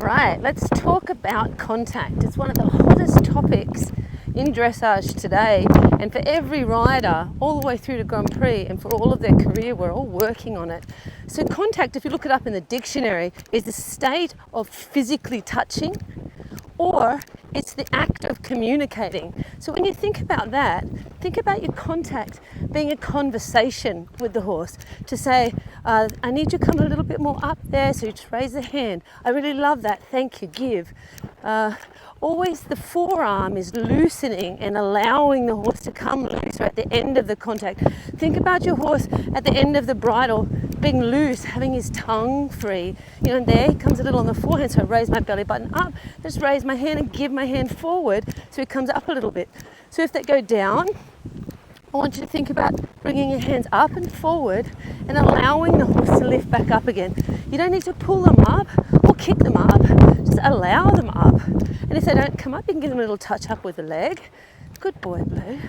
right, let's talk about contact. It's one of the hottest topics in dressage today, and for every rider all the way through to Grand Prix and for all of their career, we're all working on it. So contact, if you look it up in the dictionary, is the state of physically touching, or it's the act of communicating. So when you think about that, think about your contact being a conversation with the horse to say, I need you to come a little bit more up there, so you just raise the hand. I really love that, thank you, give. Always the forearm is loosening and allowing the horse to come looser at the end of the contact. Think about your horse at the end of the bridle being loose, having his tongue free. You know, there he comes a little on the forehand, so I raise my belly button up, just raise my hand and give my hand forward so it comes up a little bit. So if they go down, I want you to think about bringing your hands up and forward and allowing the horse to lift back up again. You don't need to pull them up or kick them up, just allow them up. And if they don't come up, you can give them a little touch up with the leg. Good boy, Blue.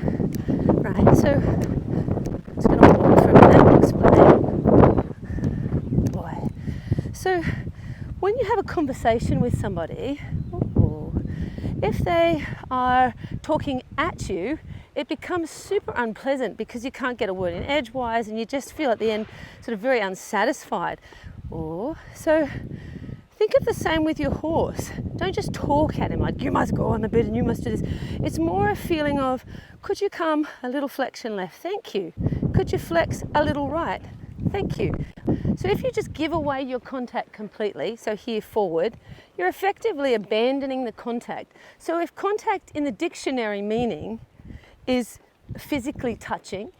Right, so I'm just going to walk through that and explain. Good boy. So when you have a conversation with somebody, if they are talking at you, it becomes super unpleasant because you can't get a word in edgewise and you just feel at the end sort of very unsatisfied. So think of the same with your horse. Don't just talk at him like, you must go on the bit and you must do this. It's more a feeling of, could you come a little flexion left? Thank you. Could you flex a little right? Thank you. So if you just give away your contact completely, so here forward, you're effectively abandoning the contact. So if contact in the dictionary meaning is physically touching,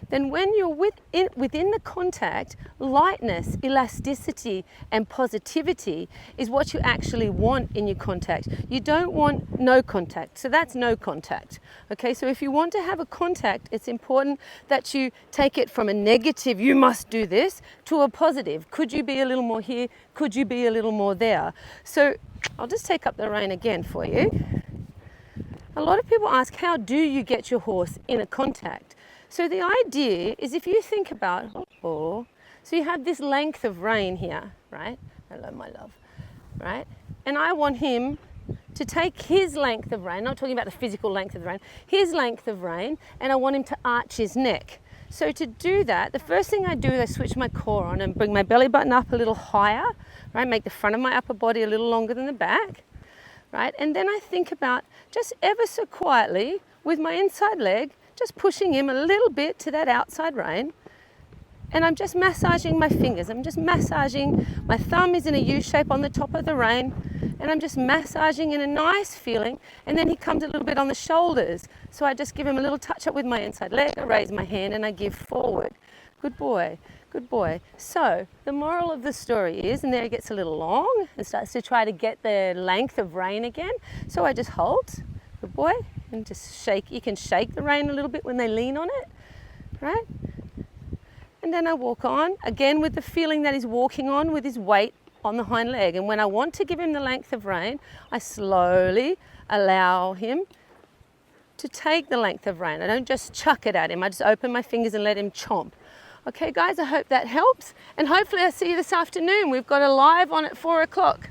then when you're within the contact, lightness, elasticity, and positivity is what you actually want in your contact. You don't want no contact, so that's no contact. Okay, so if you want to have a contact, it's important that you take it from a negative, you must do this, to a positive. Could you be a little more here? Could you be a little more there? So I'll just take up the rein again for you. A lot of people ask, how do you get your horse in a contact? So the idea is, if you think about, so you have this length of rein here, right? Hello, my love, right? And I want him to take his length of rein, not talking about the physical length of the rein, his length of rein, and I want him to arch his neck. So to do that, the first thing I do is I switch my core on and bring my belly button up a little higher, right? Make the front of my upper body a little longer than the back. Right? And then I think about just ever so quietly with my inside leg, just pushing him a little bit to that outside rein. And I'm just massaging my fingers. I'm just massaging. My thumb is in a U shape on the top of the rein. And I'm just massaging in a nice feeling. And then he comes a little bit on the shoulders. So I just give him a little touch up with my inside leg. I raise my hand and I give forward. Good boy. Good boy. So the moral of the story is, and there it gets a little long and starts to try to get the length of rein again. So I just hold, good boy, and just shake. You can shake the rein a little bit when they lean on it, right? And then I walk on, again with the feeling that he's walking on with his weight on the hind leg. And when I want to give him the length of rein, I slowly allow him to take the length of rein. I don't just chuck it at him. I just open my fingers and let him chomp. Okay, guys, I hope that helps. And hopefully I'll see you this afternoon. We've got a live on at 4 o'clock.